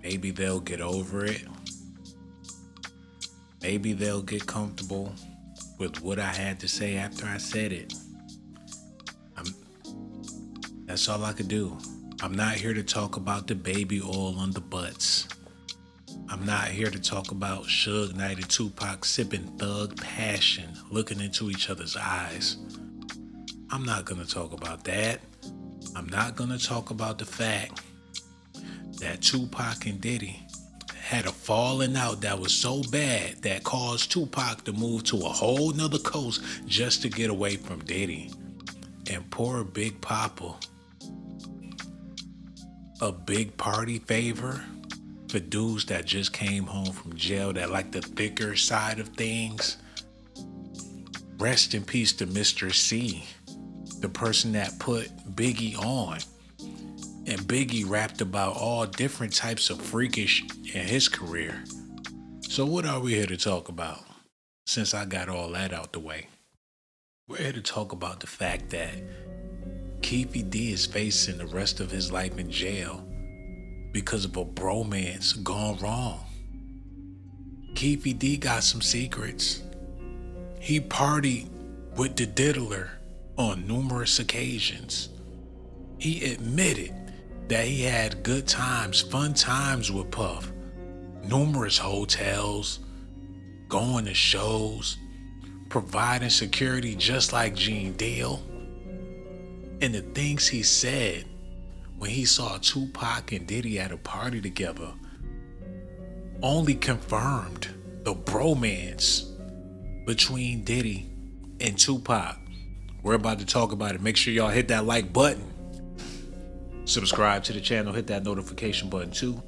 Maybe they'll get over it. Maybe they'll get comfortable with what I had to say after I said it. I'm, that's all I could do. I'm not here to talk about the baby oil on the butts. I'm not here to talk about Suge Knight and Tupac sipping thug passion, looking into each other's eyes. I'm not gonna talk about that. I'm not gonna talk about the fact that Tupac and Diddy had a falling out that was so bad that caused Tupac to move to a whole nother coast just to get away from Diddy. And poor Big Papa, a big party favor for dudes that just came home from jail that like the thicker side of things. Rest in peace to Mr. C, the person that put Biggie on. And Biggie rapped about all different types of freakish in his career. So what are we here to talk about? Since I got all that out the way. We're here to talk about the fact that Keefe D is facing the rest of his life in jail because of a bromance gone wrong. Keefe D got some secrets. He partied with the diddler on numerous occasions. He admitted that he had good times, fun times with Puff. Numerous hotels, going to shows, providing security just like Gene Deal. And the things he said when he saw Tupac and Diddy at a party together only confirmed the bromance between Diddy and Tupac. We're about to talk about it. Make sure y'all hit that like button. Subscribe to the channel, hit that notification button too.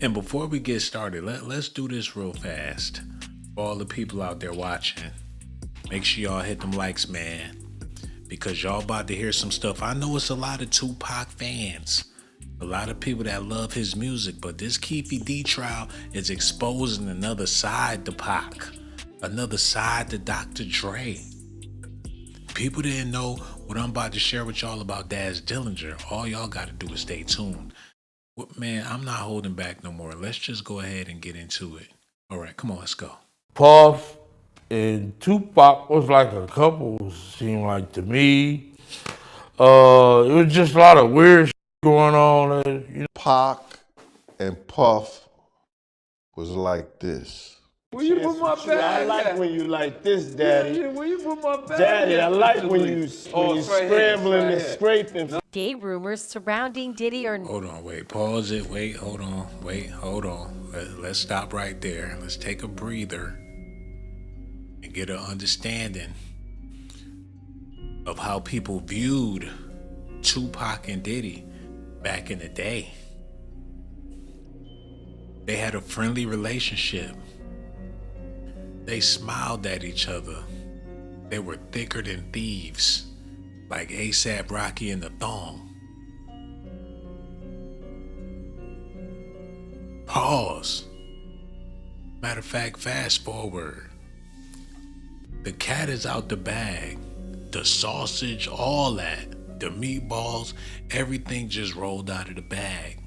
And before we get started, let's do this real fast. For all the people out there watching, make sure y'all hit them likes, man. Because y'all about to hear some stuff. I know it's a lot of Tupac fans, a lot of people that love his music, but this Keefe D trial is exposing another side to Pac, another side to Dr. Dre. People didn't know what I'm about to share with y'all about Daz Dillinger. All y'all got to do is stay tuned. Man, I'm not holding back no more. Let's just go ahead and get into it. All right, come on, let's go. Puff and Tupac was like a couple, seemed like to me. It was just a lot of weird shit going on. Pac and Puff was like this. Where you put my bag? I like when you like this, Daddy. Yeah, where you put my bag? Daddy, I like when you it's right scrambling here, and scraping. Date rumors surrounding Diddy are Hold on, wait, pause it, wait, hold on. Let's stop right there. Let's take a breather and get an understanding of how people viewed Tupac and Diddy back in the day. They had a friendly relationship. They smiled at each other. They were thicker than thieves, like A$AP Rocky and the Thong. Pause. Matter of fact, fast forward. The cat is out the bag. The sausage, all that. The meatballs, everything just rolled out of the bag.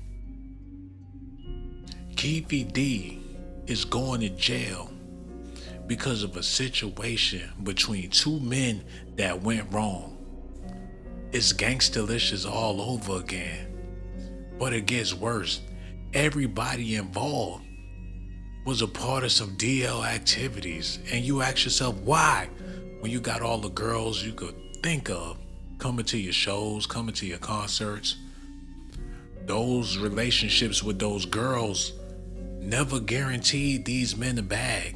Keefe D is going to jail because of a situation between two men that went wrong. It's gangstalicious all over again. But it gets worse. Everybody involved was a part of some DL activities. And you ask yourself, why? When you got all the girls you could think of coming to your shows, coming to your concerts. Those relationships with those girls never guaranteed these men a bag.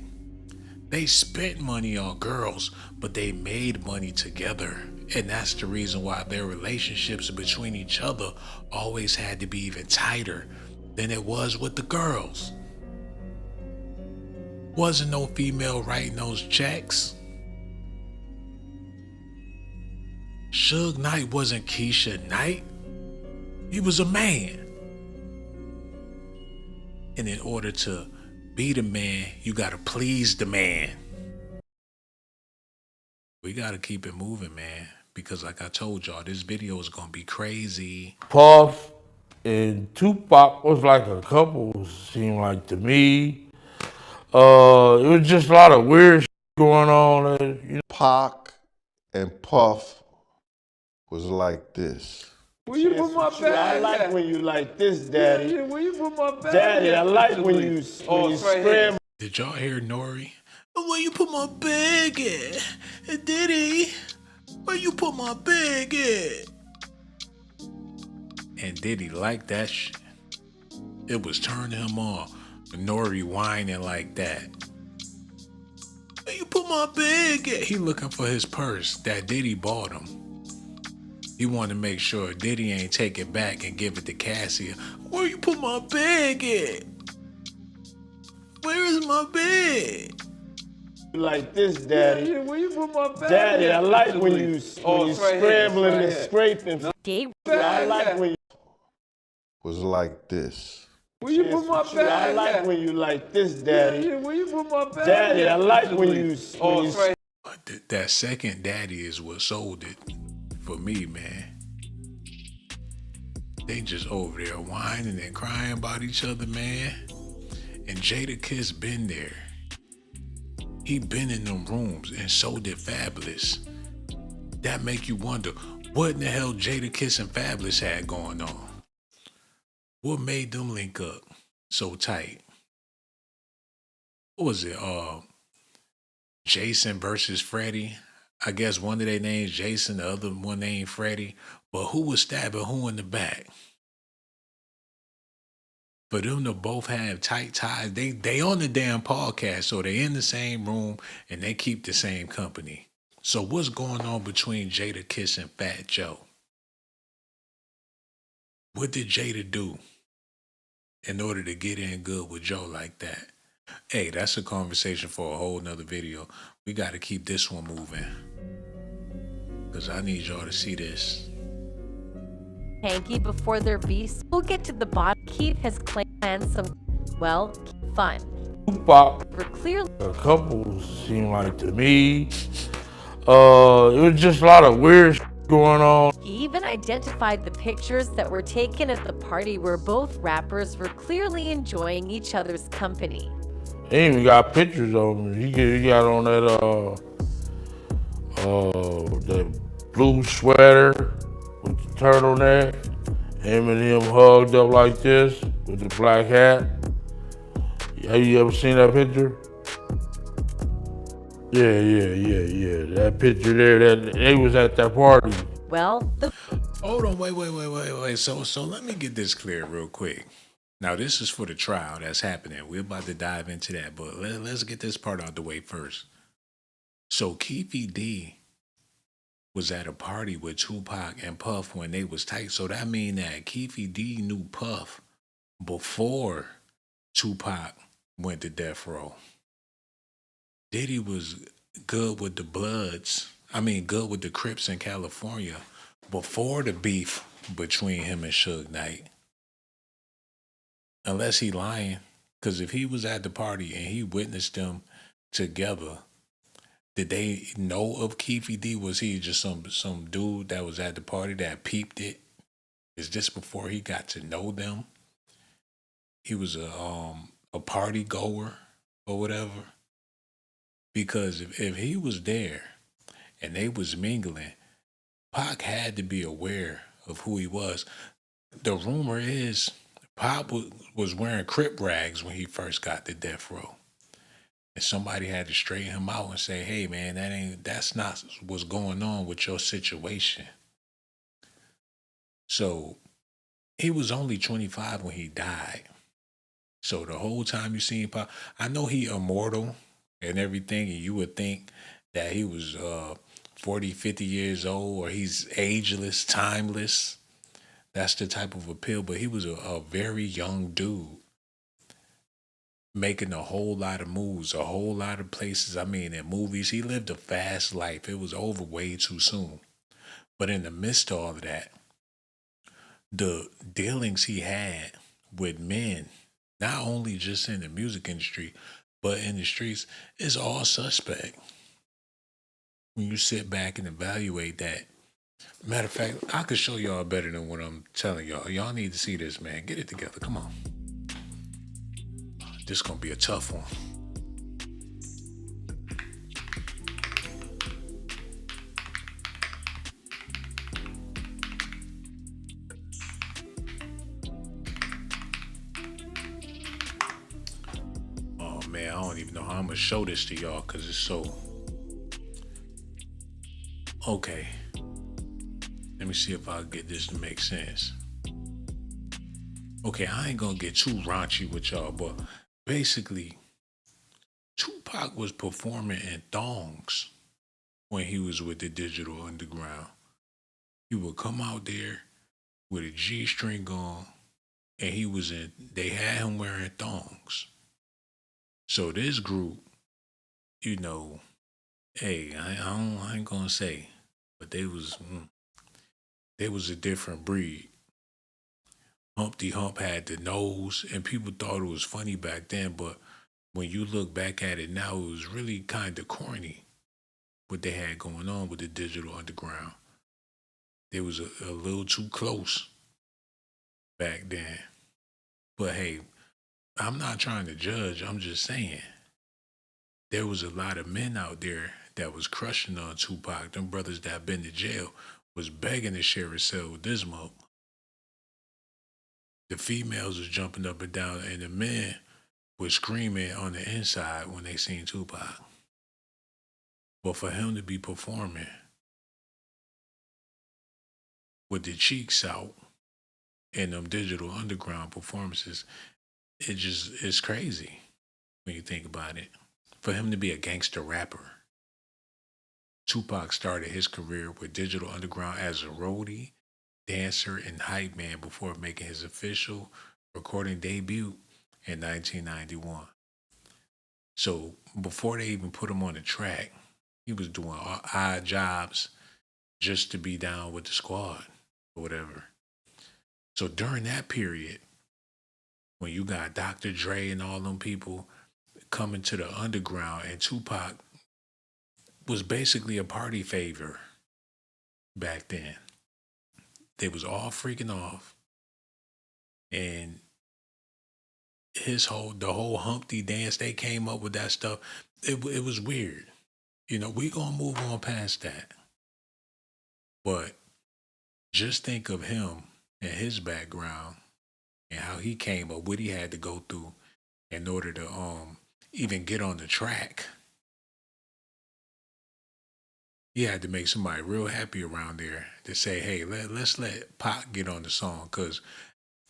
They spent money on girls, but they made money together. And that's the reason why their relationships between each other always had to be even tighter than it was with the girls. Wasn't no female writing those checks. Suge Knight wasn't Keisha Knight. He was a man. And in order to be the man, you gotta please the man. We gotta keep it moving, man. Because like I told y'all, this video is gonna be crazy. Puff And Tupac was like a couple, seemed like to me. It was just a lot of weird going on. Pac and Puff was like this. Where you put my bag I like at? when you like this, Daddy. Yeah, where you put my bag Daddy, at? I like when you it's right scramble. Did y'all hear Nori? Where you put my bag at? Diddy, where you put my bag at? And Diddy liked that shit. It was turning him on. Nori whining like that. Where you put my bag at? He looking for his purse that Diddy bought him. He wanted to make sure Diddy ain't take it back and give it to Cassia. Where you put my bag at? Where is my bag? Like this, Daddy. Yeah, where you put my bag Daddy, at? I like when you it's right scrambling here. and scraping. Gay I like when you Was like this. Where you put my bag I like at? when you like this, Daddy. Yeah, where you put my bag Daddy, at? I like when you it's right But that second daddy is what sold it for me, man. They just over there whining and crying about each other, man. And Jadakiss been there. He been in them rooms, and so did Fabulous. That make you wonder, what in the hell Jadakiss and Fabulous had going on? What made them link up so tight? What was it? Jason versus Freddie. I guess one of their names Jason, the other one named Freddie. But who was stabbing who in the back? For them to both have tight ties, they on the damn podcast, so they in the same room and they keep the same company. So what's going on between Jadakiss and Fat Joe? What did Jada do in order to get in good with Joe like that? Hey, that's a conversation for a whole nother video. We got to keep this one moving, because I need y'all to see this. hanky before their beast. We'll get to the bottom. Keefe has claimed some, well, fun. Tupac, We're clearly a couple, seemed like to me. It was just a lot of weird going on. He even identified the pictures that were taken at the party where both rappers were clearly enjoying each other's company. He even got pictures of him. He got on that blue sweater with the turtleneck. Him and him hugged up like this with the black hat. Have you ever seen that picture? Yeah. That picture there, that they was at that party. Well, the Hold on, wait. So let me get this clear real quick. Now, this is for the trial that's happening. We're about to dive into that, but let's get this part out the way first. So Keefe D was at a party with Tupac and Puff when they was tight. So that mean that Keefe D knew Puff before Tupac went to death row. Diddy was good with the Bloods. Good with the Crips in California before the beef between him and Suge Knight. Unless he lying, because if he was at the party and he witnessed them together, did they know of Keefe D? Was he just some dude that was at the party that peeped it? Is this before he got to know them? He was a party goer or whatever. Because if he was there and they was mingling, Pac had to be aware of who he was. The rumor is Pac was wearing Crip rags when he first got to death row. And somebody had to straighten him out and say, hey man, that's not what's going on with your situation. So he was only 25 when he died. So the whole time you seen Pac, I know he immortal and everything, and you would think that he was 40, 50 years old, or he's ageless, timeless. That's the type of appeal, but he was a very young dude making a whole lot of moves, a whole lot of places. In movies, he lived a fast life. It was over way too soon. But in the midst of all of that, the dealings he had with men, not only just in the music industry, but in the streets, is all suspect. When you sit back and evaluate that, Matter of fact, I could show y'all better than what I'm telling y'all. Y'all need to see this, man. Get it together. Come on. This gonna be a tough one. Oh man, I don't even know how I'm gonna show this to y'all because it's so. Okay. Let me see if I can get this to make sense. Okay, I ain't gonna get too raunchy with y'all, but basically, Tupac was performing in thongs when he was with the Digital Underground. He would come out there with a G-string on, and they had him wearing thongs. So this group, you know, hey, I ain't gonna say, but they was a different breed. Humpty Hump had the nose, and people thought it was funny back then, but when you look back at it now, it was really kind of corny what they had going on with the Digital Underground. They was a little too close back then. But hey, I'm not trying to judge. I'm just saying there was a lot of men out there that was crushing on Tupac. Them brothers that been to jail was begging to share a cell with this mo. The females was jumping up and down, and the men was screaming on the inside when they seen Tupac. But for him to be performing with the cheeks out in them Digital Underground performances, it's crazy when you think about it. For him to be a gangster rapper, Tupac started his career with Digital Underground as a roadie, dancer, and hype man before making his official recording debut in 1991. So before they even put him on the track, he was doing odd jobs just to be down with the squad or whatever. So during that period, when you got Dr. Dre and all them people coming to the underground, and Tupac was basically a party favor back then. They was all freaking off, and the whole Humpty dance, they came up with that stuff. It was weird. You know, we gonna move on past that. But just think of him and his background and how he came up, what he had to go through in order to even get on the track. He had to make somebody real happy around there to say, hey, let's let Pac get on the song. Because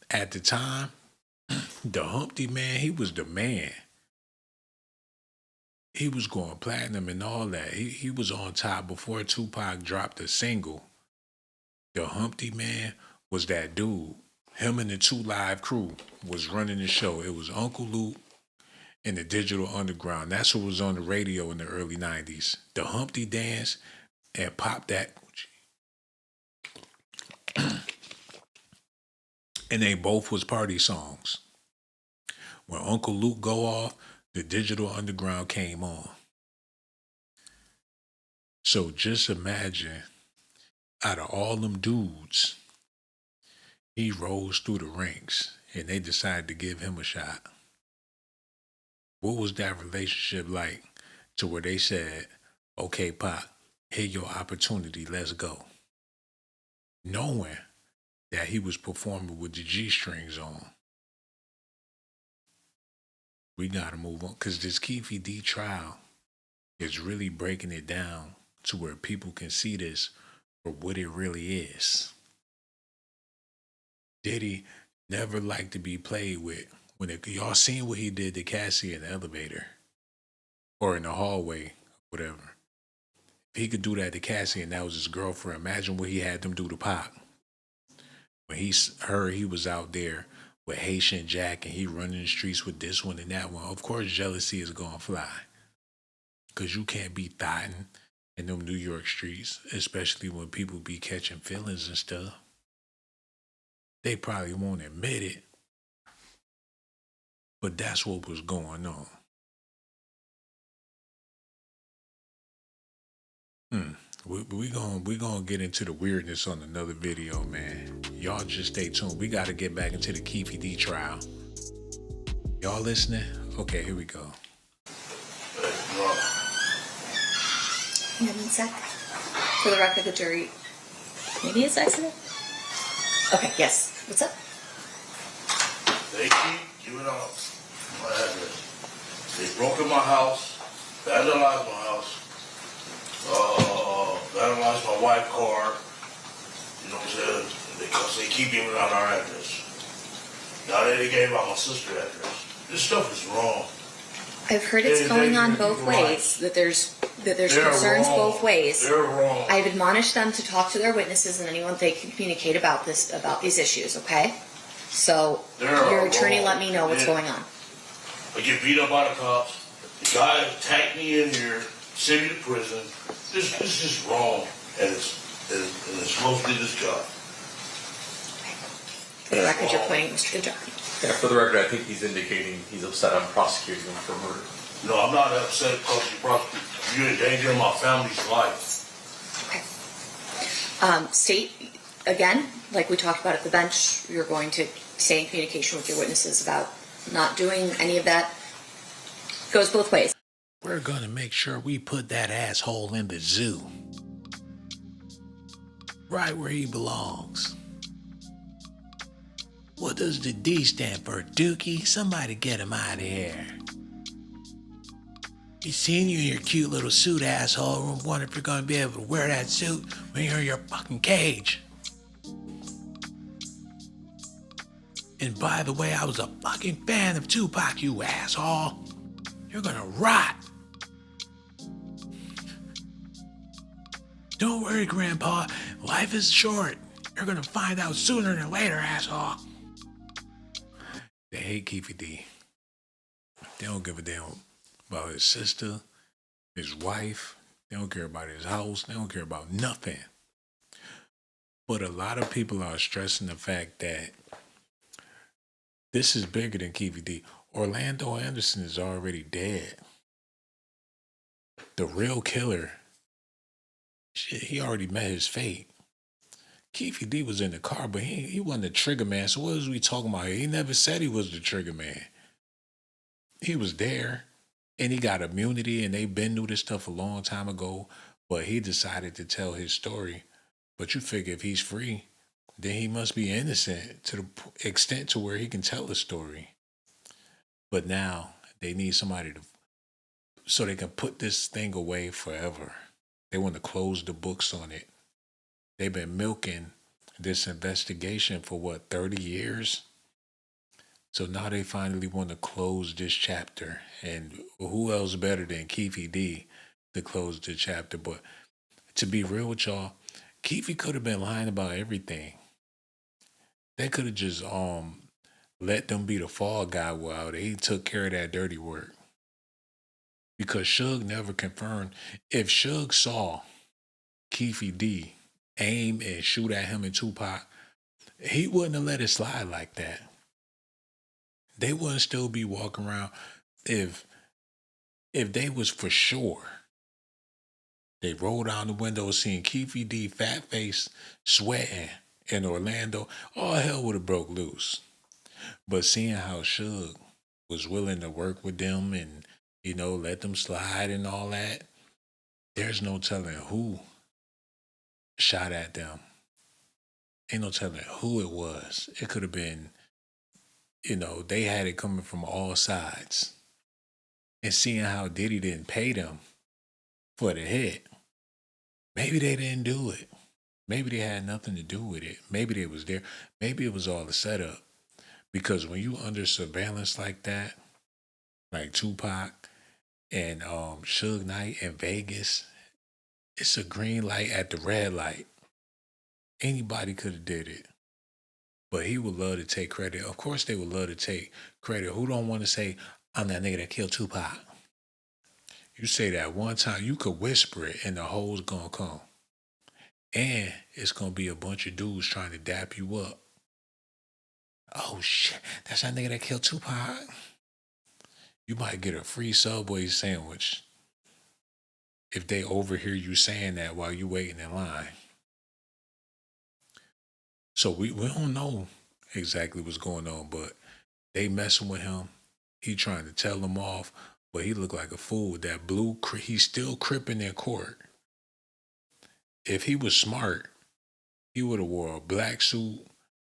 at the time, the Humpty man, he was the man. He was going platinum and all that. He was on top before Tupac dropped a single. The Humpty man was that dude. Him and the 2 Live Crew was running the show. It was Uncle Luke and the Digital Underground. That's what was on the radio in the early 90s. The Humpty dance and Pop That. And they both was party songs. When Uncle Luke go off, the Digital Underground came on. So just imagine, out of all them dudes, he rose through the ranks and they decided to give him a shot. What was that relationship like to where they said, okay, Pop, here your opportunity, let's go. Knowing that he was performing with the G-strings on. We gotta move on, because this Keefe D trial is really breaking it down to where people can see this for what it really is. Diddy never liked to be played with. Y'all seen what he did to Cassie in the elevator or in the hallway, whatever. If he could do that to Cassie and that was his girlfriend, imagine what he had them do to Pac. When he heard he was out there with Haitian Jack and he running the streets with this one and that one, of course jealousy is gonna fly. Because you can't be thotting in them New York streets, especially when people be catching feelings and stuff. They probably won't admit it, but that's what was going on. We gonna get into the weirdness on another video, man. Y'all just stay tuned. We gotta get back into the Keefe D trial. Y'all listening? Okay, here we go. Hang on one sec. For the record, the jury. Maybe it's accident? Okay, yes. What's up? They keep giving out my address. They broke in my house, vandalized my house, vandalized my wife's car. You know what I'm saying? Because they keep giving out our address. Now they gave out my sister's address. This stuff is wrong. I've heard it's going on both ways. That there's concerns both ways. They're wrong. I've admonished them to talk to their witnesses and anyone they can communicate about these issues. Okay. So your attorney let me know what's going on. I get beat up by the cops. The guy attacked me in here, sent me to prison. This is wrong, and it's mostly this guy. For the record, you're pointing Mr. Goodjob. Yeah, for the record, I think he's indicating he's upset I'm prosecuting him for murder. No, I'm not upset because you're endangering my family's life. Okay. State, again, like we talked about at the bench, you're going to stay in communication with your witnesses about not doing any of that. Goes both ways. We're gonna make sure we put that asshole in the zoo. Right where he belongs. What does the D stand for, Dookie? Somebody get him out of here. Be seeing you in your cute little suit, asshole. I wonder if you're gonna be able to wear that suit when you're in your fucking cage. And by the way, I was a fucking fan of Tupac, you asshole. You're gonna rot. Don't worry, Grandpa. Life is short. You're gonna find out sooner than later, asshole. They hate Keefe D. They don't give a damn about his sister, his wife. They don't care about his house. They don't care about nothing. But a lot of people are stressing the fact that this is bigger than Keefe D. Orlando Anderson is already dead. The real killer, shit, he already met his fate. Keefe D was in the car, but he wasn't the trigger man. So what was we talking about here? He never said he was the trigger man. He was there, and he got immunity, and they been knew this stuff a long time ago, but he decided to tell his story. But you figure if he's free, then he must be innocent to the extent to where he can tell a story. But now they need somebody so they can put this thing away forever. They want to close the books on it. They've been milking this investigation for 30 years? So now they finally want to close this chapter. And who else better than Keefe D to close the chapter? But to be real with y'all, Keefe could have been lying about everything. They could have just let them be the fall guy while he took care of that dirty work. Because Suge never confirmed. If Suge saw Keefe D aim and shoot at him and Tupac, he wouldn't have let it slide like that. They wouldn't still be walking around if they was for sure. They rolled down the window seeing Keefe D fat face sweating in Orlando, all hell would have broke loose. But seeing how Suge was willing to work with them and, let them slide and all that, there's no telling who shot at them. Ain't no telling who it was. It could have been, they had it coming from all sides. And seeing how Diddy didn't pay them for the hit, maybe they didn't do it. Maybe they had nothing to do with it. Maybe they was there. Maybe it was all a setup. Because when you under surveillance like that, like Tupac and Suge Knight in Vegas, it's a green light at the red light. Anybody could have did it. But he would love to take credit. Of course they would love to take credit. Who don't want to say, I'm that nigga that killed Tupac? You say that one time, you could whisper it and the hoes gonna come. And it's gonna be a bunch of dudes trying to dap you up. Oh shit, that's that nigga that killed Tupac? You might get a free Subway sandwich. if they overhear you saying that while you waiting in line. So we don't know exactly what's going on, but they messing with him. He trying to tell them off, but he looked like a fool with that blue. He's still cripping in court. If he was smart, he would have wore a black suit,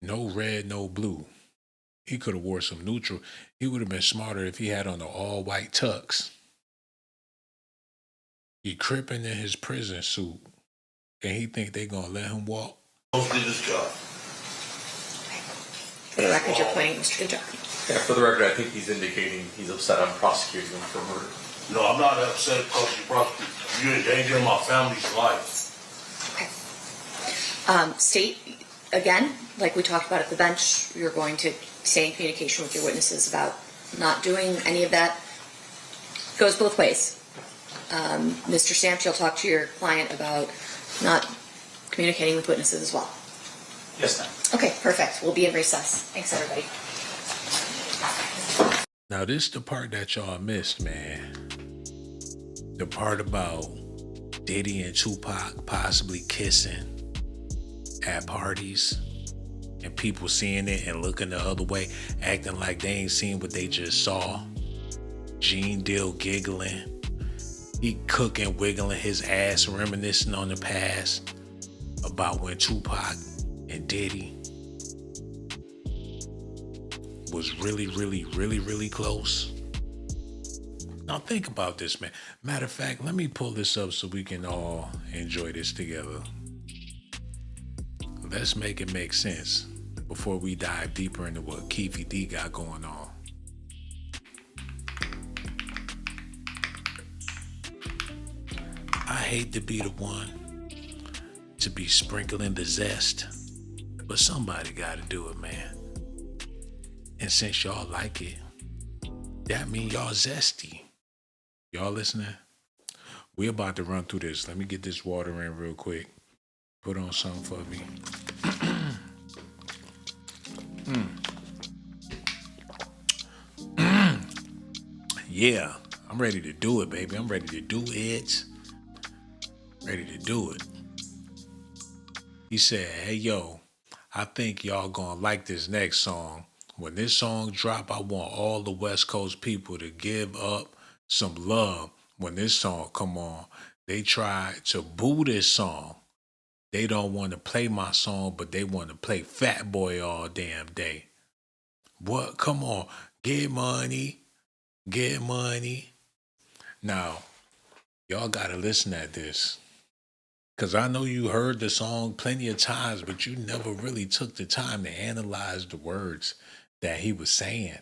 no red, no blue. He could have wore some neutral. He would have been smarter if he had on the all white tux. He cripping in his prison suit, and he think they gonna let him walk. Did this job. For the record, you're pointing at Mr. Kentucky. Yeah, for the record, I think he's indicating he's upset I'm prosecuting him for murder. No, I'm not upset because you prosecute. You're endangering my family's life. Okay. State, again, like we talked about at the bench, you're going to stay in communication with your witnesses about not doing any of that. Goes both ways. Mr. Stamps, you'll talk to your client about not communicating with witnesses as well. Yes, ma'am. Okay, perfect. We'll be in recess. Thanks, everybody. Now this the part that y'all missed, man. The part about Diddy and Tupac possibly kissing at parties and people seeing it and looking the other way, acting like they ain't seen what they just saw. Gene Deal giggling. He cooking, wiggling his ass, reminiscing on the past about when Tupac and Diddy was really close. Now think about this, man. Matter of fact, let me pull this up so we can all enjoy this together. Let's make it make sense before we dive deeper into what Keefe D got going on. I hate to be the one to be sprinkling the zest, but somebody gotta do it, man. And since y'all like it, that mean y'all zesty. Y'all listening? We about to run through this. Let me get this water in real quick. Put on something for me. Yeah, I'm ready to do it, baby. I'm ready to do it. Ready to do it. He said, hey, yo, I think y'all gonna like this next song. When this song drop, I want all the West Coast people to give up some love when this song come on. They try to boo this song. They don't want to play my song, but they want to play Fat Boy all damn day. What? Come on. Get money. Get money. Now, y'all gotta listen at this. Because I know you heard the song plenty of times, but you never really took the time to analyze the words that he was saying.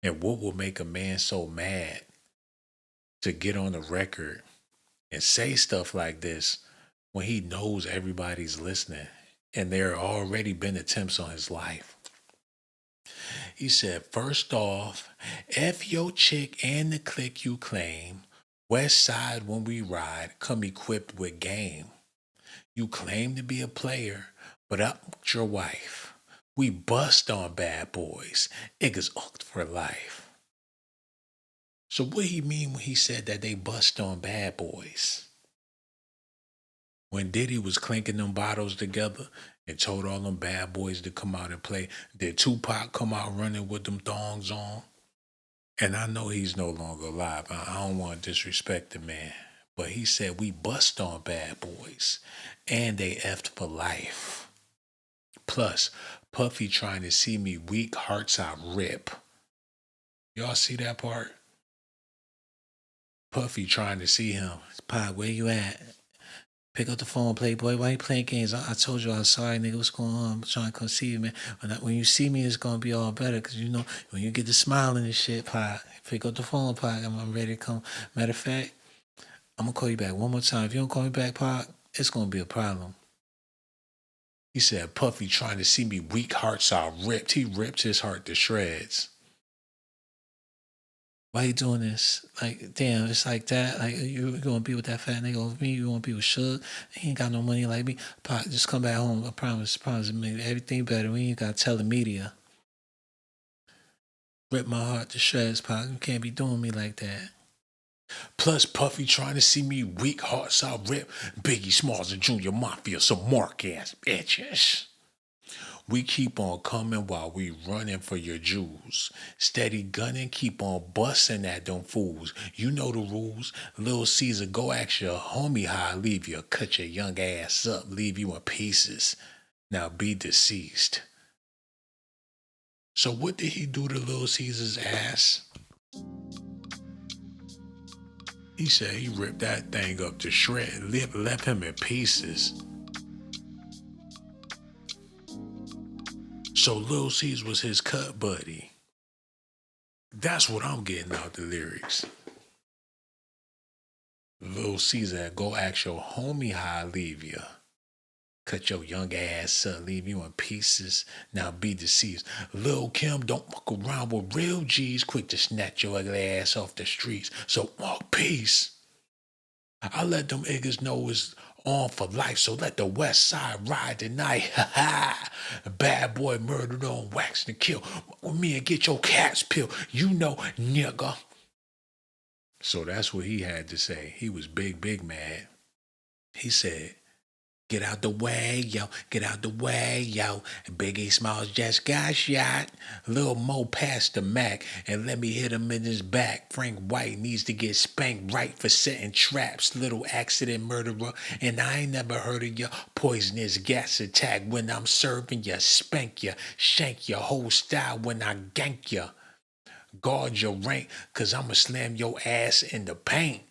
And what will make a man so mad to get on the record and say stuff like this when he knows everybody's listening and there have already been attempts on his life. He said, first off, F your chick and the clique you claim. West side when we ride, come equipped with game. You claim to be a player, but I'm your wife. We bust on bad boys. Niggas hooked for life. So what he mean when he said that they bust on bad boys? When Diddy was clinking them bottles together and told all them bad boys to come out and play, did Tupac come out running with them thongs on? And I know he's no longer alive. I don't want to disrespect the man. But he said, we bust on bad boys. And they effed for life. Plus, Puffy trying to see me weak, hearts I rip. Y'all see that part? Puffy trying to see him. Pac, where you at? Pick up the phone, Playboy. Why you playing games? I told you I was sorry, nigga. What's going on? I'm trying to come see you, man. When you see me, it's going to be all better. Because, you know, when you get the smiling and shit, Pac, pick up the phone, Pac. I'm ready to come. Matter of fact, I'm going to call you back one more time. If you don't call me back, Pac, it's going to be a problem. He said, Puffy trying to see me weak, hearts are ripped. He ripped his heart to shreds. Why you doing this? Like, damn, it's like that. Like, you gonna be with that fat nigga over me? You gonna be with Suge? He ain't got no money like me. Pac, just come back home. I promise. Promise. Make everything better. We ain't gotta tell the media. Rip my heart to shreds, Pac. You can't be doing me like that. Plus Puffy trying to see me weak, hearts I rip. Biggie Smalls and Junior Mafia, some mark ass bitches. We keep on coming while we running for your jewels. Steady gunning, keep on busting at them fools. You know the rules. Lil Caesar, go ask your homie how I leave you. Cut your young ass up, leave you in pieces. Now be deceased. So what did he do to Lil Caesar's ass? He said he ripped that thing up to shred, left him in pieces. So Lil Caesar was his cut buddy. That's what I'm getting out the lyrics. Lil Caesar, go ask your homie how I leave you. Cut your young ass up, leave you in pieces. Now be deceased. Lil Kim, don't fuck around with real G's, quick to snatch your ugly ass off the streets. So walk peace. I let them niggas know it's on for life, so let the West Side ride tonight. Ha ha! Bad boy murdered on wax and kill. Walk with me and get your cat's pill. You know, nigga. So that's what he had to say. He was big mad. He said, get out the way, yo. Get out the way, yo. Biggie Smalls just got shot. Lil Mo passed the Mac and let me hit him in his back. Frank White needs to get spanked right for setting traps. Little accident murderer. And I ain't never heard of your poisonous gas attack. When I'm serving you, spank you, shank your whole style when I gank you. Guard your rank, cause I'ma slam your ass in the paint.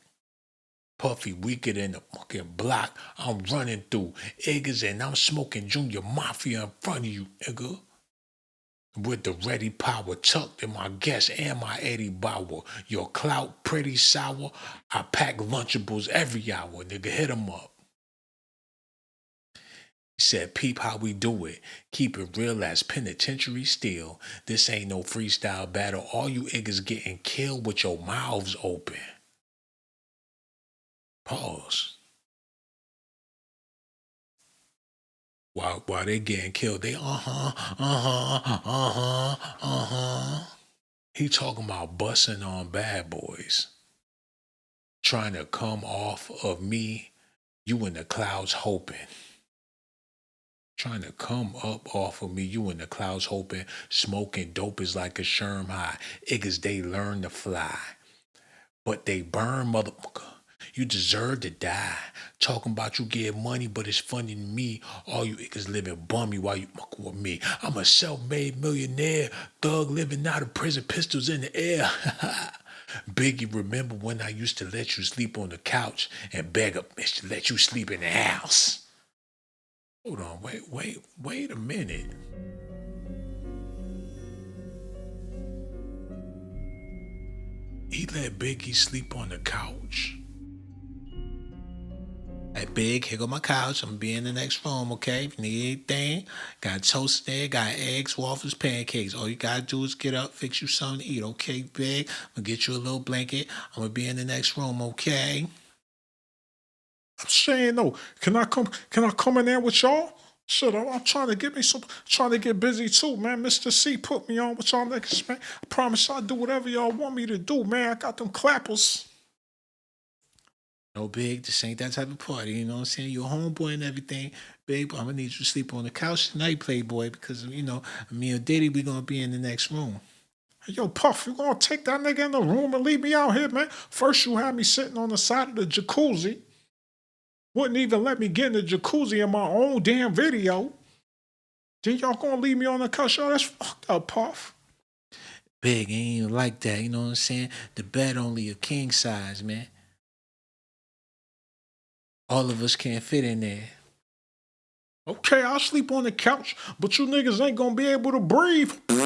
Puffy weaker than the fucking block I'm running through. Niggas and I'm smoking Junior Mafia in front of you, nigga. With the ready power tucked in my guest and my Eddie Bauer. Your clout pretty sour. I pack Lunchables every hour, nigga. Hit 'em up. He said, peep how we do it. Keep it real as penitentiary steel. This ain't no freestyle battle. All you niggas getting killed with your mouths open. Pause. While they getting killed, they He talking about busting on bad boys. Trying to come off of me, you in the clouds hoping. Trying to come up off of me, you in the clouds hoping. Smoking dope is like a Sherm high. Niggas, they learn to fly. But they burn, motherfucker. You deserve to die. Talking about you get money, but it's funny to me. All you niggas living bummy while you fucking with me. I'm a self-made millionaire. Thug living out of prison, pistols in the air. Biggie, remember when I used to let you sleep on the couch and beg a bitch to let you sleep in the house? Hold on, wait a minute. He let Biggie sleep on the couch. Hey, Big, here go my couch. I'm gonna be in the next room, okay? If you need anything, got toast there, got eggs, waffles, pancakes. All you gotta do is get up, fix you something to eat, okay, Big? I'm gonna get you a little blanket. I'm gonna be in the next room, okay? I'm saying no. Can I come in there with y'all? Shit, I'm trying to get me some. Trying to get busy too, man. Mr. C put me on with y'all niggas, man. I promise I'll do whatever y'all want me to do, man. I got them clappers. No, Big, this ain't that type of party, you know what I'm saying? You're a homeboy and everything. Big, I'm gonna need you to sleep on the couch tonight, Playboy, because, you know, me and Diddy, we gonna be in the next room. Hey, yo, Puff, you gonna take that nigga in the room and leave me out here, man? First you had me sitting on the side of the jacuzzi. Wouldn't even let me get in the jacuzzi in my own damn video. Then y'all gonna leave me on the couch? Yo, that's fucked up, Puff. Big, ain't even like that, you know what I'm saying? The bed only a king size, man. All of us can't fit in there. Okay, I'll sleep on the couch, but you niggas ain't gonna be able to breathe. He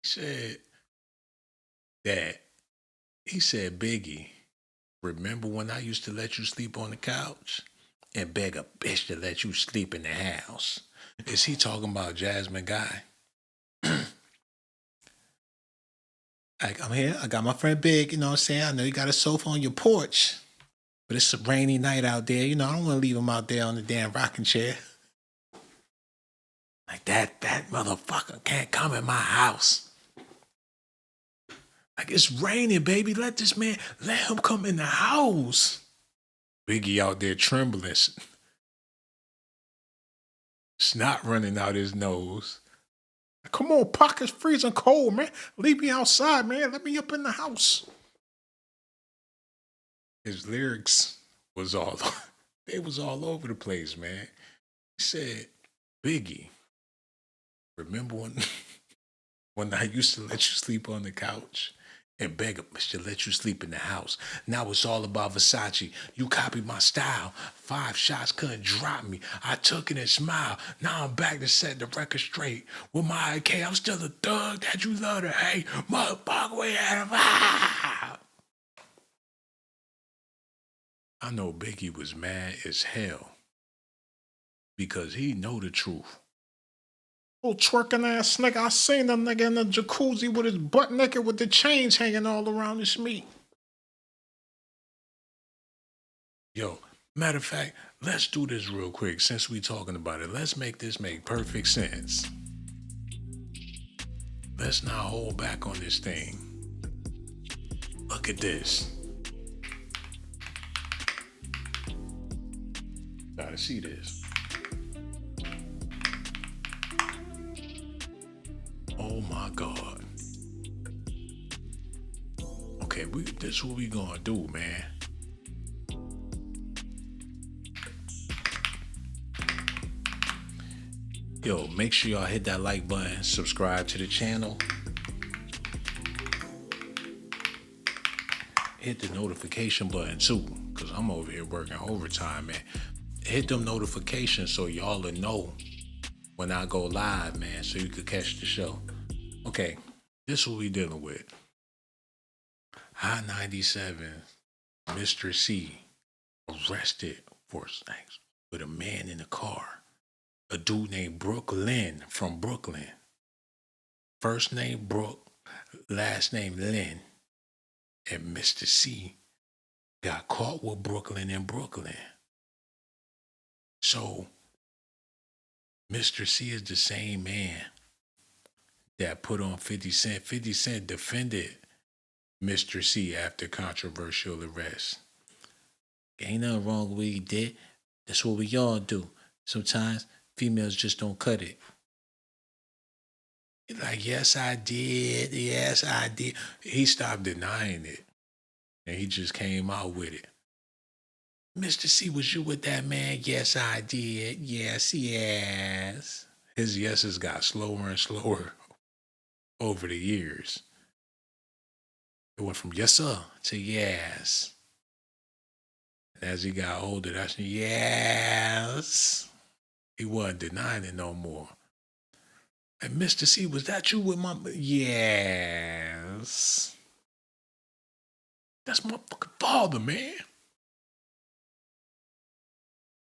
said that. He said, Biggie, remember when I used to let you sleep on the couch and beg a bitch to let you sleep in the house? Is he talking about Jasmine Guy? Like, I'm here, I got my friend Big, you know what I'm saying? I know you got a sofa on your porch, but it's a rainy night out there. You know, I don't want to leave him out there on the damn rocking chair. Like, that motherfucker can't come in my house. Like, it's raining, baby. Let him come in the house. Biggie out there trembling. Snot running out his nose. Come on, Pac, it's freezing cold, man. Leave me outside, man. Let me up in the house. His lyrics was all over the place, man. He said, Biggie, remember when I used to let you sleep on the couch and beg him to let you sleep in the house? Now it's all about Versace. You copied my style. 5 shots couldn't drop me. I took it and smiled. Now I'm back to set the record straight. With my AK, I'm still a thug that you love to hate. Motherfucker, we had a vibe. I know Biggie was mad as hell because he know the truth. Little twerking ass nigga, I seen that nigga in the jacuzzi with his butt naked with the chains hanging all around his meat. Yo, matter of fact, let's do this real quick since we talking about it. Let's make this make perfect sense. Let's not hold back on this thing. Look at this. Gotta see this. Oh my God. Okay, this is what we gonna do, man. Yo, make sure y'all hit that like button, subscribe to the channel. Hit the notification button too, because I'm over here working overtime, man. Hit them notifications so y'all will know when I go live, man, so you could catch the show. Okay, this is what we dealing with. Hot 97, Mr. C arrested for sex with a man in the car. A dude named Brooklyn from Brooklyn. First name Brooke, last name Lynn. And Mr. C got caught with Brooklyn in Brooklyn. So, Mr. C is the same man that put on 50 Cent. 50 Cent defended Mr. C after controversial arrest. Ain't nothing wrong with what he did. That's what we all do. Sometimes females just don't cut it. Like, yes, I did. Yes, I did. He stopped denying it. And he just came out with it. Mr. C, was you with that man? Yes, I did. Yes, yes. His yeses got slower and slower over the years. It went from yes, sir, to yes. And as he got older, that's yes. He wasn't denying it no more. And Mr. C, was that you with my... Yes. That's my fucking father, man.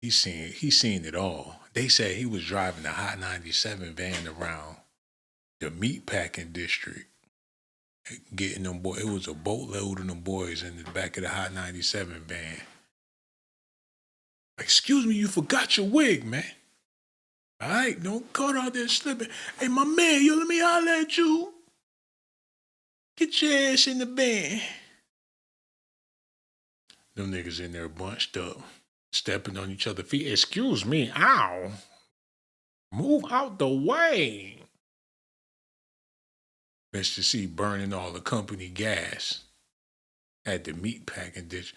He seen it all. They said he was driving a Hot 97 van around the meatpacking district, getting them boys. It was a boatload of them boys in the back of the Hot 97 van. Excuse me, you forgot your wig, man. All right, don't go out there slipping. Hey, my man, let me holler at you. Get your ass in the van. Them niggas in there bunched up, stepping on each other's feet. Excuse me, ow. Move out the way. Mr. C burning all the company gas at the meatpacking ditch.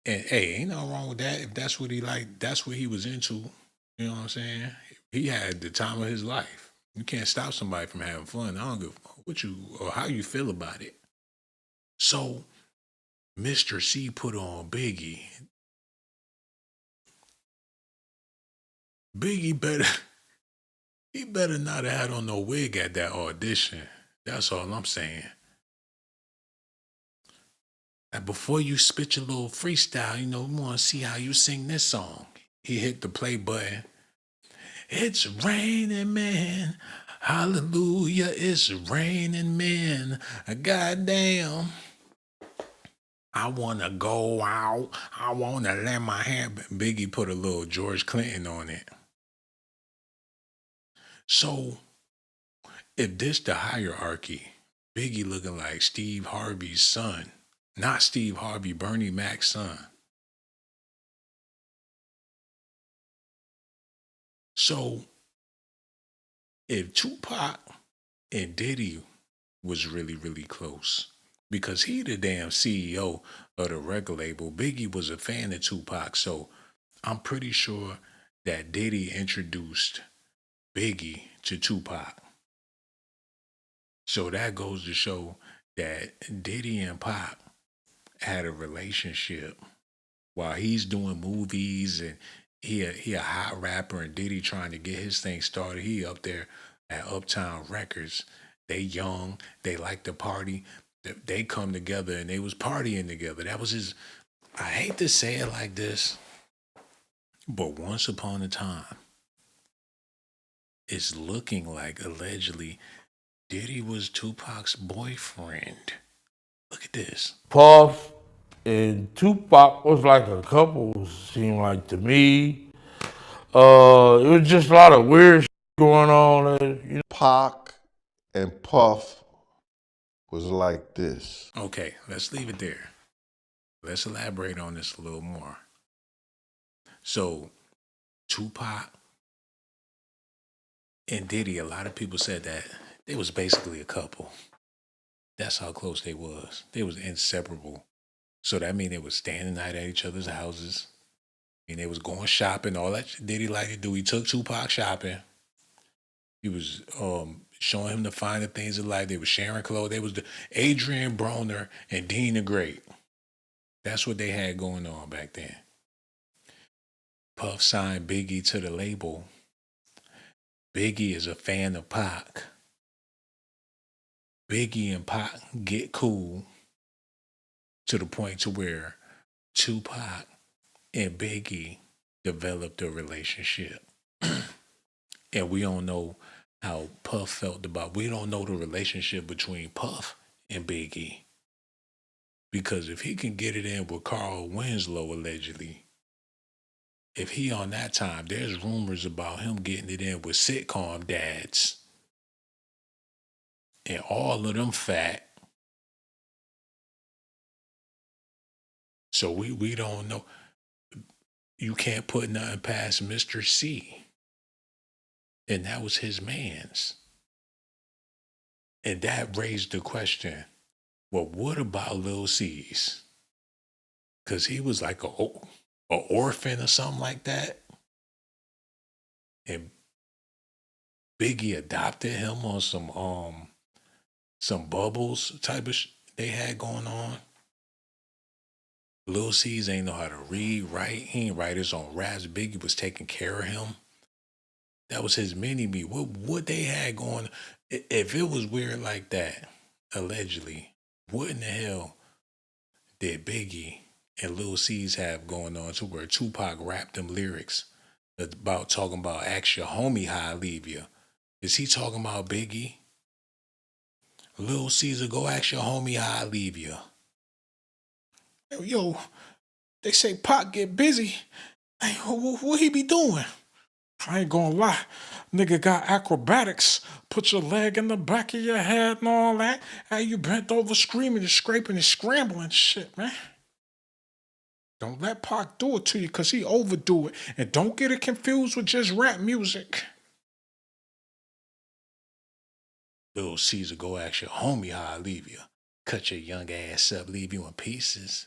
And hey, ain't nothing wrong with that. If that's what he liked, that's what he was into. You know what I'm saying? He had the time of his life. You can't stop somebody from having fun. I don't give a fuck what you or how you feel about it. So, Mr. C put on Biggie. Biggie better not have had on no wig at that audition. That's all I'm saying. And before you spit your little freestyle, we want to see how you sing this song. He hit the play button. It's raining, man. Hallelujah, it's raining, man. Goddamn. I want to go out. I want to let my hand. Biggie put a little George Clinton on it. So, if this the hierarchy, Biggie looking like Steve Harvey's son. Not Steve Harvey, Bernie Mac's son. So if Tupac and Diddy was really, really close, because he the damn CEO of the record label, Biggie was a fan of Tupac, so I'm pretty sure that Diddy introduced Biggie to Tupac. So that goes to show that Diddy and Pac had a relationship while he's doing movies and he a hot rapper and Diddy trying to get his thing started. He up there at Uptown Records. They young, they like to party. They come together and they was partying together. That was his, I hate to say it like this, but once upon a time, it's looking like allegedly Diddy was Tupac's boyfriend. Look at this. Puff and Tupac was like a couple, seemed like to me. It was just a lot of weird shit going on. Pac and Puff was like this. Okay, let's leave it there. Let's elaborate on this a little more. So, Tupac and Diddy, a lot of people said that they was basically a couple. That's how close they was. They was inseparable. So that mean they was staying the night at each other's houses. And they was going shopping, all that shit Diddy liked to do. He took Tupac shopping. He was showing him the finer things of life. They was sharing clothes. They was the Adrian Broner and Dean the Great. That's what they had going on back then. Puff signed Biggie to the label. Biggie is a fan of Pac. Biggie and Pac get cool to the point to where Tupac and Biggie developed a relationship. And we don't know how Puff felt about, we don't know the relationship between Puff and Biggie. Because if he can get it in with Carl Winslow, allegedly, if he on that time, there's rumors about him getting it in with sitcom dads. And all of them fat. So we don't know. You can't put nothing past Mr. C. And that was his man's. And that raised the question, well, what about Lil C's? Because he was like a orphan or something like that. And Biggie adopted him on some bubbles type of they had going on. Lil C's ain't know how to read, write. He ain't write his own raps. Biggie was taking care of him. That was his mini-me. What they had going, if it was weird like that, allegedly, what in the hell did Biggie and Lil C's have going on to where Tupac rapped them lyrics about talking about ask your homie how I leave you? Is he talking about Biggie? Lil Caesar, go ask your homie how I leave you. Yo, they say Pac get busy. Hey, what he be doing? I ain't gonna lie. Nigga got acrobatics. Put your leg in the back of your head and all that. Hey, you bent over screaming and scraping and scrambling shit, man. Don't let Pac do it to you because he overdo it. And don't get it confused with just rap music. Little Caesar, go ask your homie how I leave you. Cut your young ass up, leave you in pieces.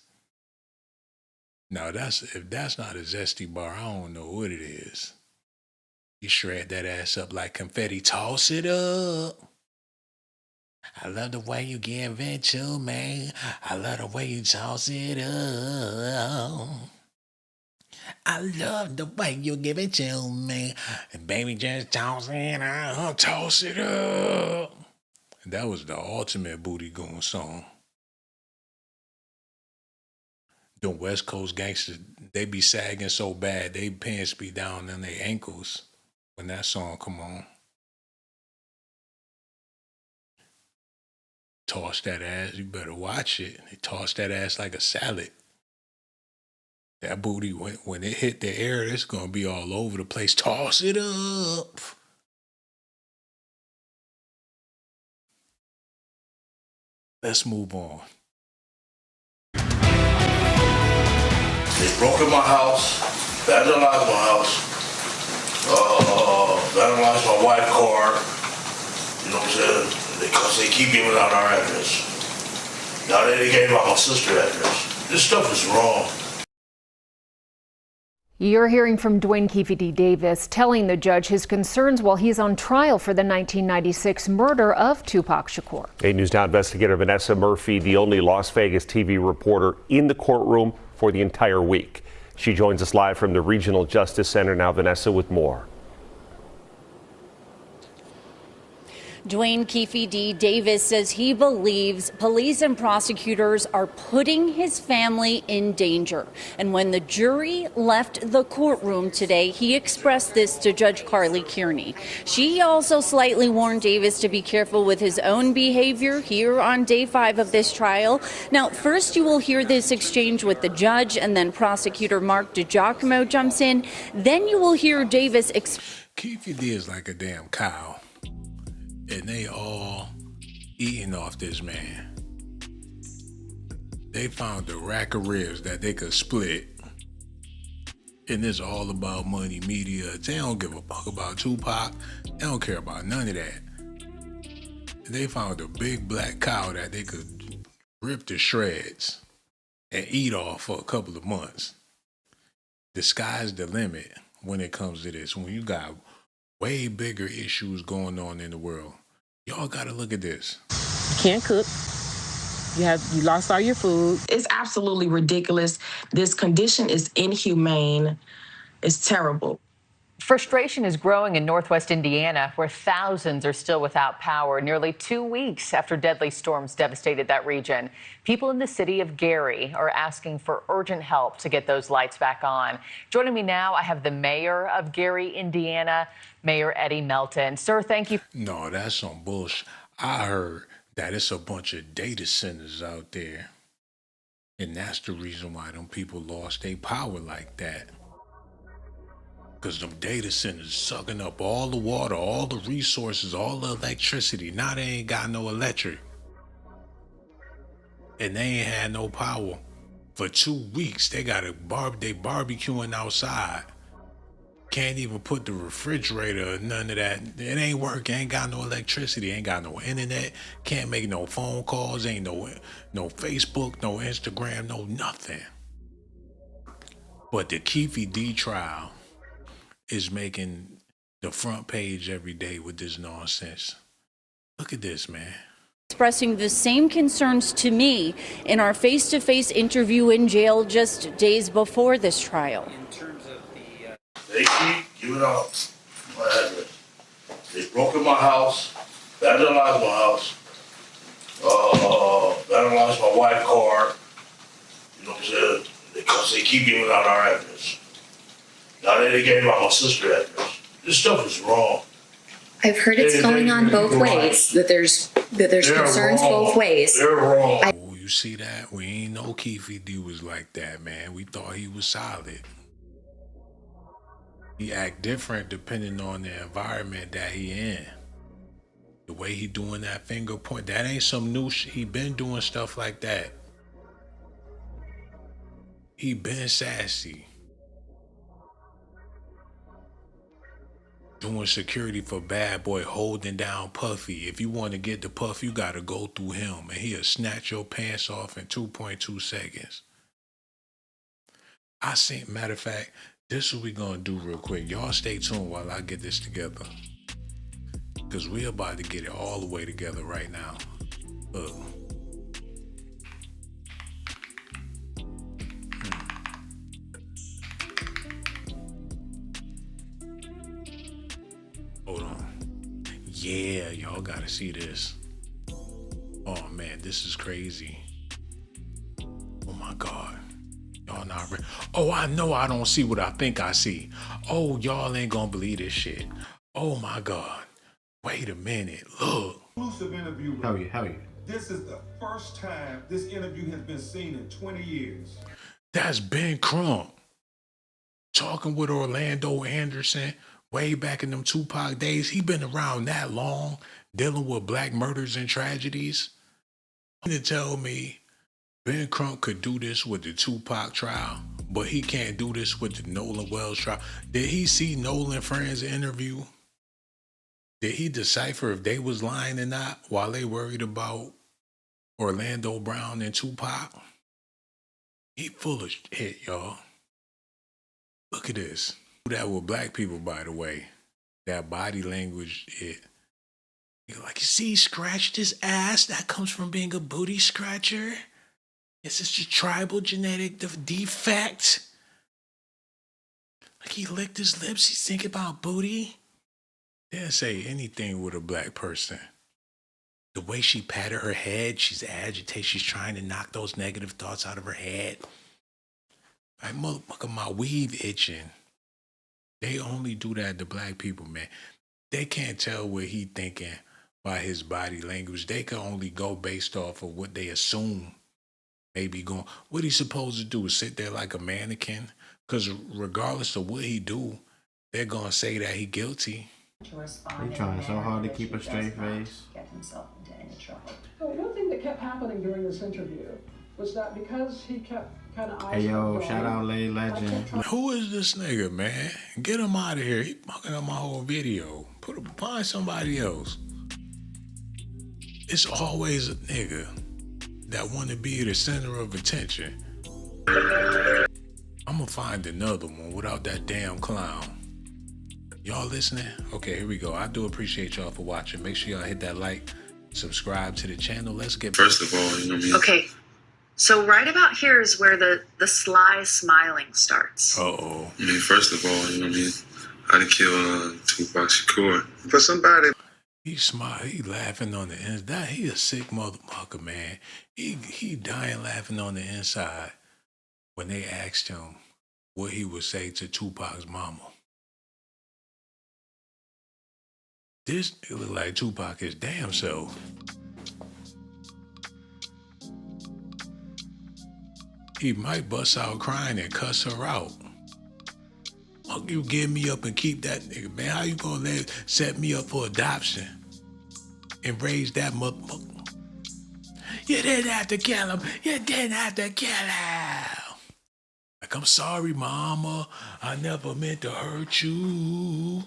Now, if that's not a zesty bar, I don't know what it is. You shred that ass up like confetti, toss it up. I love the way you give it to me. I love the way you toss it up. I love the way you give it to me. And baby, just toss it up, toss it up. That was the ultimate booty goon song. The West Coast gangsters, they be sagging so bad, they pants be down on their ankles when that song come on. Toss that ass, you better watch it. They toss that ass like a salad. That booty, when it hit the air, it's going to be all over the place. Toss it up. Let's move on. They broke in my house, vandalized my house, vandalized my wife's car. You know what I'm saying? Because they keep giving out our address. Now they gave out my sister's address. This stuff is wrong. You're hearing from Dwayne Keefe D. Davis telling the judge his concerns while he's on trial for the 1996 murder of Tupac Shakur. 8 News Now investigator Vanessa Murphy, the only Las Vegas TV reporter in the courtroom for the entire week. She joins us live from the Regional Justice Center. Now, Vanessa, with more. Dwayne Keefe D. Davis says he believes police and prosecutors are putting his family in danger. And when the jury left the courtroom today, he expressed this to Judge Carly Kearney. She also slightly warned Davis to be careful with his own behavior here on day 5 of this trial. Now, first you will hear this exchange with the judge, and then prosecutor Mark DiGiacomo jumps in. Then you will hear Davis Keefe D is like a damn cow. And they all eating off this man. They found a rack of ribs that they could split. And it's all about money, media. They don't give a fuck about Tupac. They don't care about none of that. And they found a big black cow that they could rip to shreds and eat off for a couple of months. The sky's the limit when it comes to this. When you got way bigger issues going on in the world. Y'all gotta look at this. You can't cook. You lost all your food. It's absolutely ridiculous. This condition is inhumane. It's terrible. Frustration is growing in northwest Indiana, where thousands are still without power nearly 2 weeks after deadly storms devastated that region. People in the city of Gary are asking for urgent help to get those lights back on. Joining me now, I have the mayor of Gary, Indiana, Mayor Eddie Melton. Sir, thank you. No, that's some bullshit. I heard that it's a bunch of data centers out there. And that's the reason why them people lost their power like that. Because them data centers sucking up all the water, all the resources, all the electricity. Now they ain't got no electric. And they ain't had no power. For 2 weeks, they got they barbecuing outside. Can't even put the refrigerator or none of that. It ain't working. Ain't got no electricity. Ain't got no internet. Can't make no phone calls. Ain't no Facebook, no Instagram, no nothing. But the Keefe D trial is making the front page every day with this nonsense. Look at this, man. expressing the same concerns to me in our face-to-face interview in jail just days before this trial. They keep giving out my address. They broke in my house, vandalized my house, vandalized my wife's car. You know what I'm saying? Because they keep giving out our address. Now they gave out my sister's address. This stuff is wrong. I've heard it's going on both ways, that there's concerns both ways. They're wrong. Oh, you see that? We ain't know Keefe D was like that, man. We thought he was solid. He act different depending on the environment that he in. The way he doing that finger point, that ain't some new shit. He been doing stuff like that. He been sassy. Doing security for Bad Boy, holding down Puffy. If you want to get to Puff, you got to go through him, and he'll snatch your pants off in 2.2 seconds. Matter of fact, this is what we gonna do real quick. Y'all stay tuned while I get this together. Because we're about to get it all the way together right now. Look. Hold on. Yeah, y'all gotta see this. Oh man, this is crazy. Oh my God. Y'all not ready. Oh, I know I don't see what I think I see. Oh, y'all ain't gonna believe this shit. Oh my God. Wait a minute. Look. Exclusive interview. How are you? This is the first time this interview has been seen in 20 years. That's Ben Crump talking with Orlando Anderson way back in them Tupac days. He been around that long, dealing with black murders and tragedies. To tell me Ben Crump could do this with the Tupac trial, but he can't do this with the Nolan Wells trial. Did he see Nolan Friends' interview? Did he decipher if they was lying or not while they worried about Orlando Brown and Tupac? He full of shit, y'all. Look at this. Do that with black people, by the way. That body language, you're like, you see, he scratched his ass. That comes from being a booty scratcher. It's just a tribal genetic defect. Like he licked his lips. He's thinking about booty. Didn't say anything with a black person. The way she patted her head, she's agitated. She's trying to knock those negative thoughts out of her head. Like, motherfucker, my weave itching. They only do that to black people, man. They can't tell what he thinking by his body language. They can only go based off of what they assume may be going. What he's supposed to do is sit there like a mannequin? Because regardless of what he do, they're going to say that he guilty. They trying so hard to keep a straight face. Get himself into any trouble. So one thing that kept happening during this interview was that because he kept kind of Hey yo, shout out Lay Legend. Who is this nigga, man? Get him out of here. He fucking up my whole video. Find somebody else. It's always a nigga that want to be the center of attention. I'm gonna find another one without that damn clown. Y'all listening? Okay, here we go. I do appreciate y'all for watching. Make sure y'all hit that like, subscribe to the channel. Let's get. First of all, you know what I mean? Okay, so right about here is where the sly smiling starts. Uh-oh. I mean, first of all, you know what I mean? I didn't kill Tupac Shakur. For somebody. He smile. He laughing on the inside. He a sick motherfucker, man. He dying laughing on the inside when they asked him what he would say to Tupac's mama. This nigga look like Tupac his damn self. He might bust out crying and cuss her out. Fuck you, give me up and keep that nigga, man. How you gonna set me up for adoption and raise that motherfucker? You didn't have to kill him. You didn't have to kill him. Like, I'm sorry, mama. I never meant to hurt you.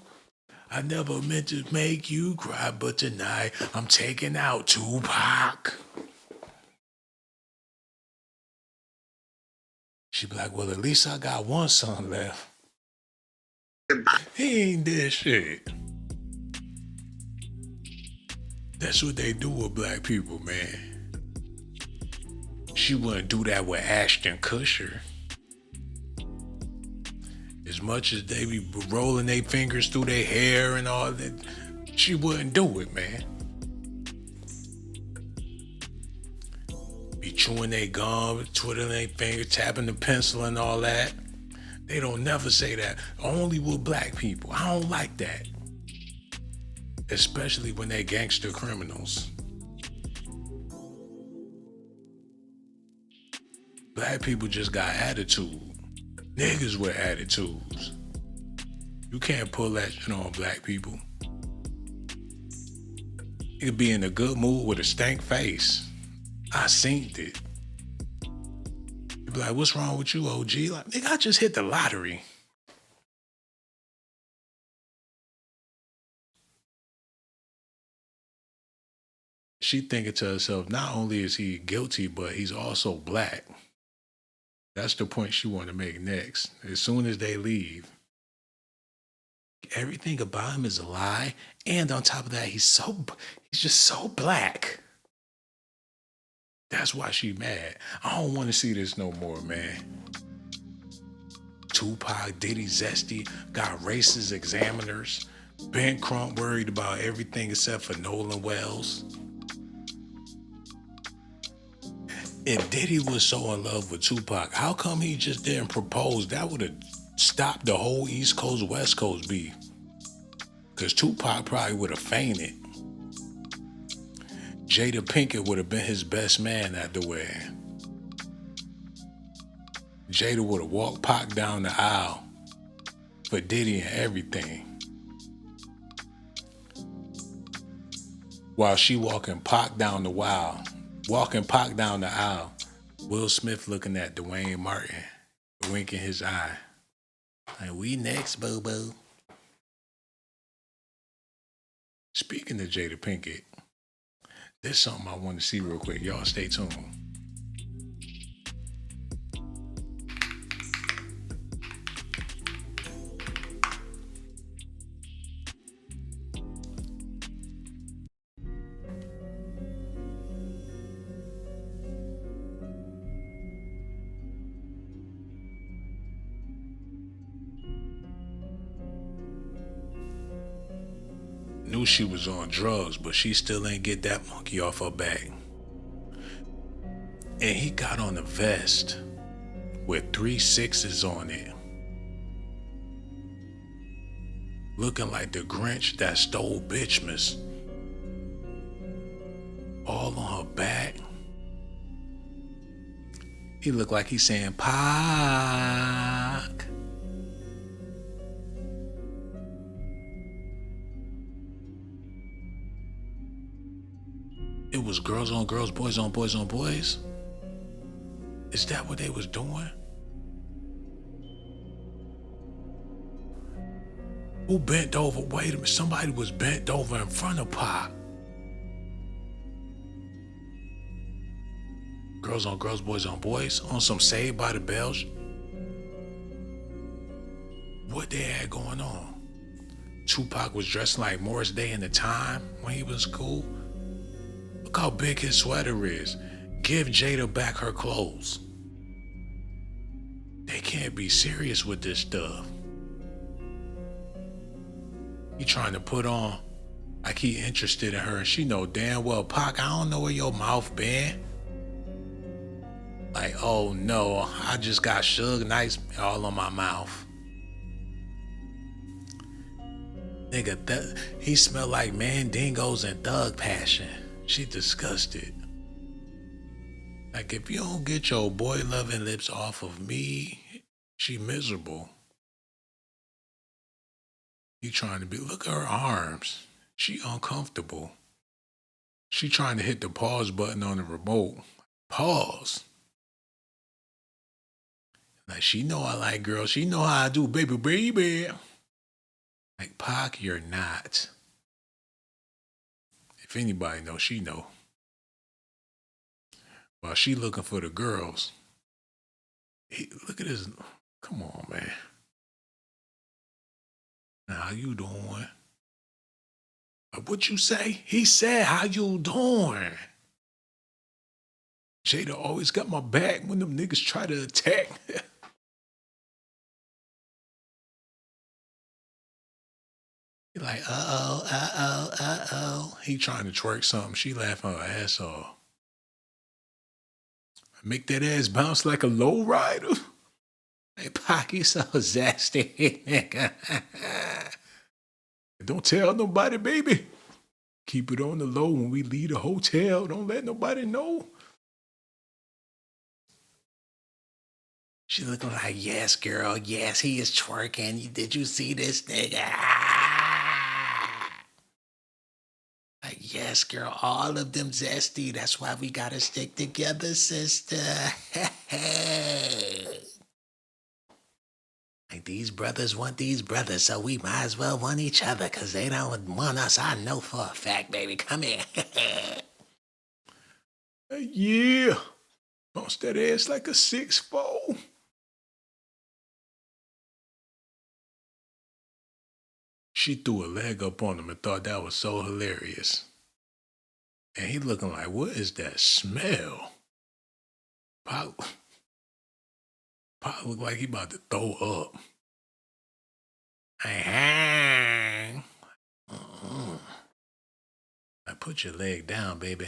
I never meant to make you cry, but tonight I'm taking out Tupac. She be like, well, at least I got one son left. He ain't did shit. That's what they do with black people, man. She wouldn't do that with Ashton Kutcher. As much as they be rolling their fingers through their hair and all that, she wouldn't do it, man. Be chewing their gum, twiddling their fingers, tapping the pencil and all that. They don't never say that. Only with black people. I don't like that. Especially when they gangster criminals. Black people just got attitude. Niggas with attitudes. You can't pull that shit on black people. You could be in a good mood with a stank face. I seen it. You be like, what's wrong with you, OG? Like, nigga, I just hit the lottery. She thinking to herself, not only is he guilty, but he's also black. That's the point she want to make next. As soon as they leave, everything about him is a lie. And on top of that, he's just so black. That's why she mad. I don't want to see this no more, man. Tupac, Diddy, Zesty, got racist examiners. Ben Crump worried about everything except for Nolan Wells. If Diddy was so in love with Tupac, how come he just didn't propose? That would have stopped the whole East Coast, West Coast beef. Because Tupac probably would have fainted. Jada Pinkett would have been his best man at the wedding. Jada would have walked Pac down the aisle for Diddy and everything. While she walking Pac down the aisle Walking Pac down the aisle. Will Smith looking at Dwayne Martin, winking his eye. Like, we next, boo-boo. Speaking of Jada Pinkett, there's something I want to see real quick. Y'all stay tuned. Knew she was on drugs, but she still ain't get that monkey off her back. And he got on a vest with 3 6s on it. Looking like the Grinch that stole Bitchmas. All on her back. He looked like he's saying, Pac. It was girls on girls, boys on boys on boys. Is that what they was doing? Who bent over? Wait a minute, somebody was bent over in front of Pac. Girls on girls, boys on boys, on some Saved by the Bells. What they had going on? Tupac was dressed like Morris Day in the time when he was cool. Look how big his sweater is. Give Jada back her clothes. They can't be serious with this stuff. He trying to put on like he interested in her, and she know damn well, Pac, I don't know where your mouth been. Like, oh no, I just got Suge Knight all on my mouth. Nigga, he smelled like Mandingos and Thug Passion. She disgusted. Like, if you don't get your boy loving lips off of me, she miserable. He trying to be, look at her arms. She uncomfortable. She trying to hit the pause button on the remote. Pause. Like, she know I like girls. She know how I do, baby, baby. Like, Pac, you're not. If anybody knows, she know. While she looking for the girls. Look at this. Come on, man. Now, how you doing? What you say? He said, how you doing? Jada always got my back when them niggas try to attack. He like, uh-oh. He trying to twerk something. She laughing her ass off. Make that ass bounce like a low rider. Hey, Pac, you so zesty, nigga. Don't tell nobody, baby. Keep it on the low when we leave the hotel. Don't let nobody know. She looking like, yes, girl. Yes, he is twerking. Did you see this nigga? Like, yes, girl. All of them zesty. That's why we gotta stick together, sister. Like, these brothers want these brothers, so we might as well want each other, because they don't want us. I know for a fact, baby. Come here. Yeah. Bounce that ass like a 6'4". She threw a leg up on him and thought that was so hilarious. And he looking like, what is that smell? Pac look like he about to throw up. I put your leg down, baby.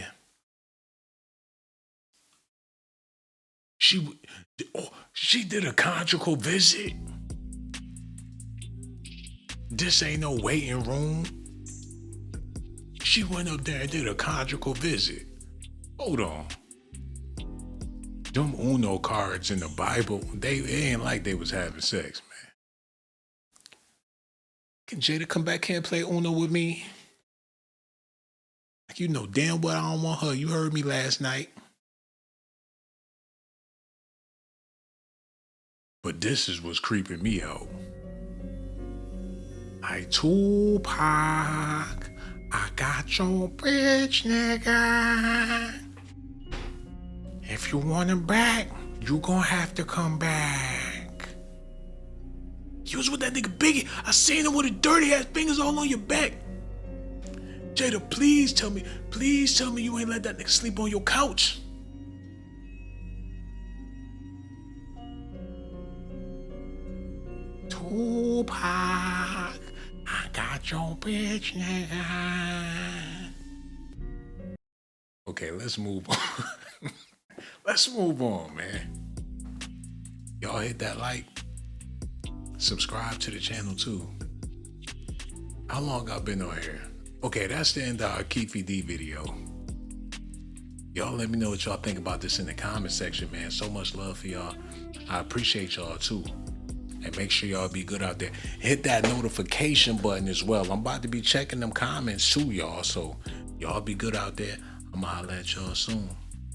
She did a conjugal visit. This ain't no waiting room. She went up there and did a conjugal visit. Hold on. Them Uno cards in the Bible, they ain't like they was having sex, man. Can Jada come back here and play Uno with me? You know damn well I don't want her. You heard me last night. But this is what's creeping me out. Like, Tupac, I got your bitch, nigga. If you want him back, you gonna have to come back. You was with that nigga Biggie. I seen him with his dirty ass fingers all on your back. Jada, please tell me you ain't let that nigga sleep on your couch. Tupac, I got your bitch, nigga. Okay, let's move on. Let's move on, man. Y'all hit that like. Subscribe to the channel too. How long I've been on here? Okay, that's the end of our Keefe D video. Y'all let me know what y'all think about this in the comment section, man. So much love for y'all. I appreciate y'all too. And make sure y'all be good out there. Hit that notification button as well. I'm about to be checking them comments too, y'all. So y'all be good out there. I'm gonna holler at y'all soon.